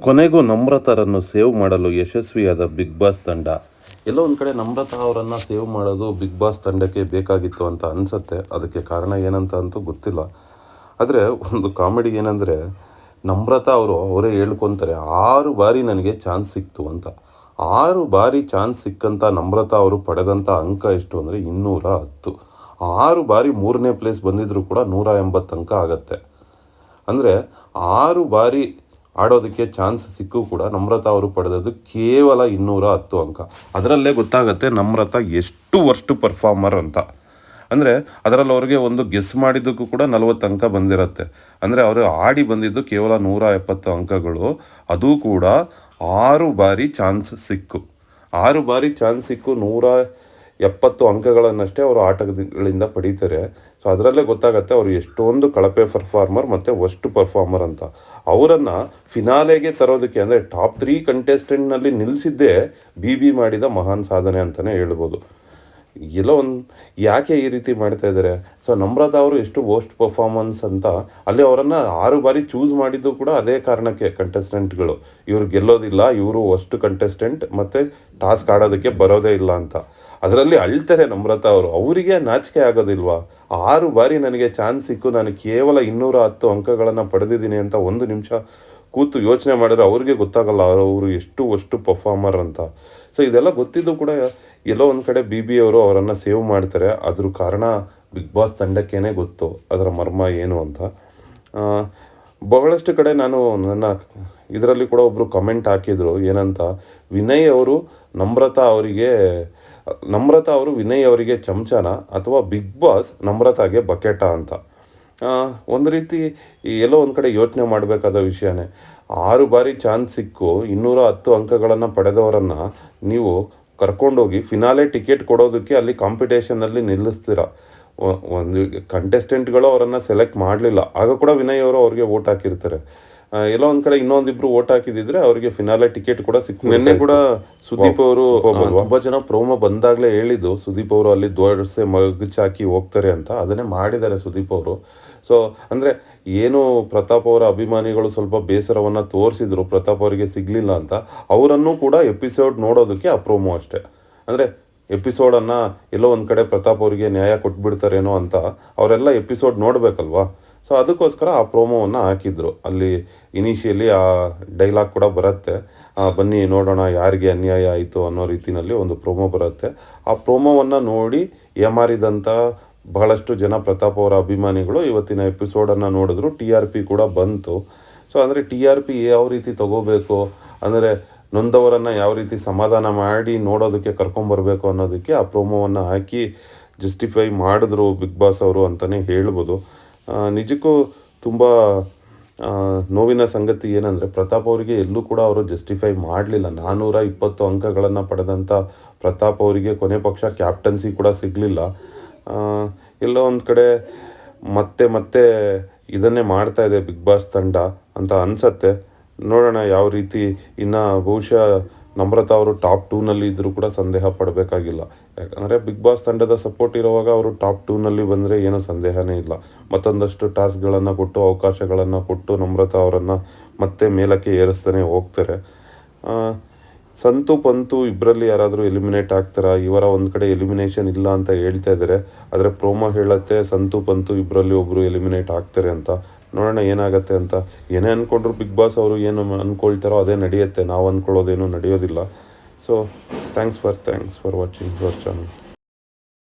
ಕೊನೆಗೂ ನಮ್ರತರನ್ನು ಸೇವ್ ಮಾಡಲು ಯಶಸ್ವಿಯಾದ ಬಿಗ್ ಬಾಸ್ ತಂಡ. ಎಲ್ಲೋ ಒಂದು ಕಡೆ ನಮ್ರತಾ ಅವರನ್ನು ಸೇವ್ ಮಾಡೋದು ಬಿಗ್ ಬಾಸ್ ತಂಡಕ್ಕೆ ಬೇಕಾಗಿತ್ತು ಅಂತ ಅನಿಸುತ್ತೆ. ಅದಕ್ಕೆ ಕಾರಣ ಏನಂತ ಅಂತೂ ಗೊತ್ತಿಲ್ಲ. ಆದರೆ ಒಂದು ಕಾಮಿಡಿ ಏನಂದರೆ, ನಮ್ರತಾ ಅವರೇ ಹೇಳ್ಕೊತಾರೆ 6 ಬಾರಿ ನನಗೆ ಚಾನ್ಸ್ ಸಿಕ್ತು ಅಂತ. 6 ಬಾರಿ ಚಾನ್ಸ್ ಸಿಕ್ಕಂಥ ನಮ್ರತಾ ಅವರು ಪಡೆದಂಥ ಅಂಕ ಎಷ್ಟು ಅಂದರೆ 210. 6 ಬಾರಿ 3ನೇ ಪ್ಲೇಸ್ ಬಂದಿದ್ದರೂ ಕೂಡ 180 ಅಂಕ ಆಗತ್ತೆ. ಅಂದರೆ 6 ಬಾರಿ ಆಡೋದಕ್ಕೆ ಚಾನ್ಸ್ ಸಿಕ್ಕೂ ಕೂಡ ನಮ್ರತಾ ಅವರು ಪಡೆದದ್ದು ಕೇವಲ 210 ಅಂಕ. ಅದರಲ್ಲೇ ಗೊತ್ತಾಗುತ್ತೆ ನಮ್ರತಾ ಎಷ್ಟು ವರ್ಸ್ಟ್ ಪರ್ಫಾರ್ಮರ್ ಅಂತ. ಅಂದರೆ ಅದರಲ್ಲಿ ಅವ್ರಿಗೆ ಒಂದು ಗೆಸ್ ಮಾಡಿದ್ದಕ್ಕೂ ಕೂಡ 40 ಅಂಕ ಬಂದಿರುತ್ತೆ. ಅಂದರೆ ಅವರು ಆಡಿ ಬಂದಿದ್ದು ಕೇವಲ 170 ಅಂಕಗಳು. ಅದು ಕೂಡ 6 ಬಾರಿ ಚಾನ್ಸ್ ಸಿಕ್ಕು. 6 ಬಾರಿ ಚಾನ್ಸ್ ಸಿಕ್ಕು 170 ಅಂಕಗಳನ್ನಷ್ಟೇ ಅವರು ಆಟಗಳಿಂದ ಪಡೀತಾರೆ. ಸೊ ಅದರಲ್ಲೇ ಗೊತ್ತಾಗುತ್ತೆ ಅವರು ಎಷ್ಟೊಂದು ಕಳಪೆ ಪರ್ಫಾರ್ಮರ್ ಮತ್ತು ವರ್ಸ್ಟ್ ಪರ್ಫಾರ್ಮರ್ ಅಂತ. ಅವರನ್ನು ಫಿನಾಲೆಗೆ ತರೋದಕ್ಕೆ ಅಂದರೆ ಟಾಪ್ 3 ಕಂಟೆಸ್ಟೆಂಟ್ನಲ್ಲಿ ನಿಲ್ಲಿಸಿದ್ದೇ ಬಿ ಮಾಡಿದ ಮಹಾನ್ ಸಾಧನೆ ಅಂತಲೇ ಹೇಳ್ಬೋದು. ಎಲ್ಲೋ ಯಾಕೆ ಈ ರೀತಿ ಮಾಡ್ತಾ ಇದ್ದಾರೆ? ಸೊ ನಮ್ರತಾ ಅವರು ಎಷ್ಟು ವರ್ಸ್ಟ್ ಪರ್ಫಾರ್ಮೆನ್ಸ್ ಅಂತ ಅಲ್ಲಿ ಅವರನ್ನು 6 ಬಾರಿ ಚೂಸ್ ಮಾಡಿದ್ದು ಕೂಡ ಅದೇ ಕಾರಣಕ್ಕೆ. ಕಂಟೆಸ್ಟೆಂಟ್ಗಳು ಇವರು ಗೆಲ್ಲೋದಿಲ್ಲ, ಇವರು ವರ್ಸ್ಟ್ ಕಂಟೆಸ್ಟೆಂಟ್ ಮತ್ತು ಟಾಸ್ಕ್ ಆಡೋದಕ್ಕೆ ಬರೋದೇ ಇಲ್ಲ ಅಂತ. ಅದರಲ್ಲಿ ಅಳ್ತಾರೆ ನಮ್ರತಾ ಅವರು. ಅವರಿಗೆ ನಾಚಿಕೆ ಆಗೋದಿಲ್ವಾ? 6 ಬಾರಿ ನನಗೆ ಚಾನ್ಸ್ ಸಿಕ್ಕು, ನಾನು ಕೇವಲ 210 ಅಂಕಗಳನ್ನು ಪಡೆದಿದ್ದೀನಿ ಅಂತ ಒಂದು ನಿಮಿಷ ಕೂತು ಯೋಚನೆ ಮಾಡಿದ್ರೆ ಅವ್ರಿಗೆ ಗೊತ್ತಾಗಲ್ಲ ಅವರು ಎಷ್ಟು ಪರ್ಫಾರ್ಮರ್ ಅಂತ. ಸೊ ಇದೆಲ್ಲ ಗೊತ್ತಿದ್ದು ಕೂಡ ಎಲ್ಲೋ ಒಂದು ಕಡೆ ಬಿ ಅವರು ಅವರನ್ನು ಸೇವ್ ಮಾಡ್ತಾರೆ. ಅದ್ರ ಕಾರಣ ಬಿಗ್ ಬಾಸ್ ತಂಡಕ್ಕೇ ಗೊತ್ತು ಅದರ ಮರ್ಮ ಏನು ಅಂತ. ಬಹಳಷ್ಟು ಕಡೆ ನಾನು ನನ್ನ ಇದರಲ್ಲಿ ಕೂಡ ಒಬ್ಬರು ಕಮೆಂಟ್ ಹಾಕಿದರು ಏನಂತ, ನಮ್ರತಾ ಅವರು ವಿನಯ್ ಅವರಿಗೆ ಚಮಚನ ಅಥವಾ ಬಿಗ್ ಬಾಸ್ ನಮ್ರತಾಗೆ ಬಕೆಟ ಅಂತ. ಒಂದು ರೀತಿ ಎಲ್ಲೋ ಒಂದು ಕಡೆ ಯೋಚನೆ ಮಾಡಬೇಕಾದ ವಿಷಯನೇ. 6 ಬಾರಿ ಚಾನ್ಸ್ ಸಿಕ್ಕು 210 ಅಂಕಗಳನ್ನು ಪಡೆದವರನ್ನು ನೀವು ಕರ್ಕೊಂಡೋಗಿ ಫಿನಾಲೆ ಟಿಕೆಟ್ ಕೊಡೋದಕ್ಕೆ ಅಲ್ಲಿ ಕಾಂಪಿಟೇಷನಲ್ಲಿ ನಿಲ್ಲಿಸ್ತೀರ. ಒಂದು ಕಂಟೆಸ್ಟೆಂಟ್ಗಳು ಅವರನ್ನು ಸೆಲೆಕ್ಟ್ ಮಾಡಲಿಲ್ಲ, ಆಗ ಕೂಡ ವಿನಯ್ ಅವರು ಅವ್ರಿಗೆ ವೋಟ್ ಹಾಕಿರ್ತಾರೆ. ಎಲ್ಲೋ ಒಂದು ಕಡೆ ಇನ್ನೊಂದಿಬ್ರು ವೋಟ್ ಹಾಕಿದಿದ್ರೆ ಅವರಿಗೆ ಫಿನಾಲೆ ಟಿಕೆಟ್ ಕೂಡ ಸಿಕ್ಕು. ನಿನ್ನೆ ಕೂಡ ಸುದೀಪ್ ಅವರು ತುಂಬ ಜನ ಪ್ರೋಮೋ ಬಂದಾಗಲೇ ಹೇಳಿದ್ದು ಸುದೀಪ್ ಅವರು ಅಲ್ಲಿ ದೋಸೆ ಮಗಚಾಕಿ ಹೋಗ್ತಾರೆ ಅಂತ. ಅದನ್ನೇ ಮಾಡಿದ್ದಾರೆ ಸುದೀಪ್ ಅವರು. ಸೊ ಅಂದರೆ ಏನು ಪ್ರತಾಪ್ ಅವರ ಅಭಿಮಾನಿಗಳು ಸ್ವಲ್ಪ ಬೇಸರವನ್ನು ತೋರಿಸಿದ್ರು ಪ್ರತಾಪ್ ಅವರಿಗೆ ಸಿಗಲಿಲ್ಲ ಅಂತ. ಅವರನ್ನು ಕೂಡ ಎಪಿಸೋಡ್ ನೋಡೋದಕ್ಕೆ ಆ ಪ್ರೋಮೋ ಅಷ್ಟೇ. ಅಂದರೆ ಎಪಿಸೋಡನ್ನು ಎಲ್ಲೋ ಒಂದು ಕಡೆ ಪ್ರತಾಪ್ ಅವರಿಗೆ ನ್ಯಾಯ ಕೊಟ್ಬಿಡ್ತಾರೇನೋ ಅಂತ ಅವರೆಲ್ಲ ಎಪಿಸೋಡ್ ನೋಡಬೇಕಲ್ವಾ. ಸೊ ಅದಕ್ಕೋಸ್ಕರ ಆ ಪ್ರೋಮೋವನ್ನು ಹಾಕಿದ್ರು. ಅಲ್ಲಿ ಇನಿಷಿಯಲಿ ಆ ಡೈಲಾಗ್ ಕೂಡ ಬರುತ್ತೆ, ಬನ್ನಿ ನೋಡೋಣ ಯಾರಿಗೆ ಅನ್ಯಾಯ ಆಯಿತು ಅನ್ನೋ ರೀತಿಯಲ್ಲಿ ಒಂದು ಪ್ರೋಮೋ ಬರುತ್ತೆ. ಆ ಪ್ರೋಮೋವನ್ನು ನೋಡಿ ಏಮಾರಿದಂಥ ಬಹಳಷ್ಟು ಜನ ಪ್ರತಾಪ್ ಅವರ ಅಭಿಮಾನಿಗಳು ಇವತ್ತಿನ ಎಪಿಸೋಡನ್ನು ನೋಡಿದ್ರು. TRP ಕೂಡ ಬಂತು. ಸೊ ಅಂದರೆ TRP ಯಾವ ರೀತಿ ತಗೋಬೇಕು, ಅಂದರೆ ನೊಂದವರನ್ನು ಯಾವ ರೀತಿ ಸಮಾಧಾನ ಮಾಡಿ ನೋಡೋದಕ್ಕೆ ಕರ್ಕೊಂಬರ್ಬೇಕು ಅನ್ನೋದಕ್ಕೆ ಆ ಪ್ರೋಮೋವನ್ನು ಹಾಕಿ ಜಸ್ಟಿಫೈ ಮಾಡಿದ್ರು ಬಿಗ್ ಬಾಸ್ ಅವರು ಅಂತಲೇ ಹೇಳ್ಬೋದು. ನಿಜಕ್ಕೂ ತುಂಬ ನೋವಿನ ಸಂಗತಿ ಏನಂದರೆ, ಪ್ರತಾಪ್ ಅವರಿಗೆ ಎಲ್ಲೂ ಕೂಡ ಅವರು ಜಸ್ಟಿಫೈ ಮಾಡಲಿಲ್ಲ. 420 ಅಂಕಗಳನ್ನು ಪಡೆದಂಥ ಪ್ರತಾಪ್ ಅವರಿಗೆ ಕೊನೆ ಪಕ್ಷ ಕ್ಯಾಪ್ಟನ್ಸಿ ಕೂಡ ಸಿಗಲಿಲ್ಲ. ಎಲ್ಲೋ ಒಂದು ಕಡೆ ಮತ್ತೆ ಇದನ್ನೇ ಮಾಡ್ತಾ ಇದೆ ಬಿಗ್ ಬಾಸ್ ತಂಡ ಅಂತ ಅನಿಸತ್ತೆ. ನೋಡೋಣ ಯಾವ ರೀತಿ. ಇನ್ನು ಬಹುಶಃ ನಮ್ರತಾ ಅವರು ಟಾಪ್ 2ನಲ್ಲಿ ಇದ್ದರೂ ಕೂಡ ಸಂದೇಹ ಪಡಬೇಕಾಗಿಲ್ಲ. ಯಾಕಂದರೆ ಬಿಗ್ ಬಾಸ್ ತಂಡದ ಸಪೋರ್ಟ್ ಇರುವಾಗ ಅವರು ಟಾಪ್ 2ನಲ್ಲಿ ಬಂದರೆ ಏನೂ ಸಂದೇಹನೇ ಇಲ್ಲ. ಮತ್ತೊಂದಷ್ಟು ಟಾಸ್ಕ್ಗಳನ್ನು ಕೊಟ್ಟು ಅವಕಾಶಗಳನ್ನು ಕೊಟ್ಟು ನಮ್ರತಾ ಅವರನ್ನು ಮತ್ತೆ ಮೇಲಕ್ಕೆ ಏರಿಸ್ತಾನೆ ಹೋಗ್ತಾರೆ. ಸಂತು ಪಂತು ಇಬ್ಬರಲ್ಲಿ ಯಾರಾದರೂ ಎಲಿಮಿನೇಟ್ ಆಗ್ತಾರಾ? ಇವರ ಒಂದು ಕಡೆ ಎಲಿಮಿನೇಷನ್ ಇಲ್ಲ ಅಂತ ಹೇಳ್ತಾ ಇದ್ದಾರೆ. ಆದರೆ ಪ್ರೋಮೋ ಹೇಳುತ್ತೆ ಸಂತು ಪಂತು ಇಬ್ಬರಲ್ಲಿ ಒಬ್ಬರು ಎಲಿಮಿನೇಟ್ ಆಗ್ತಾರೆ ಅಂತ. ನೋಡೋಣ ಏನಾಗುತ್ತೆ ಅಂತ. ಏನೇ ಅಂದ್ಕೊಂಡ್ರು ಬಿಗ್ ಬಾಸ್ ಅವರು ಏನು ಅಂದ್ಕೊಳ್ತಾರೋ ಅದೇ ನಡೆಯುತ್ತೆ. ನಾವು ಅಂದ್ಕೊಳ್ಳೋದೇನು ನಡೆಯೋದಿಲ್ಲ. So thanks for watching your channel.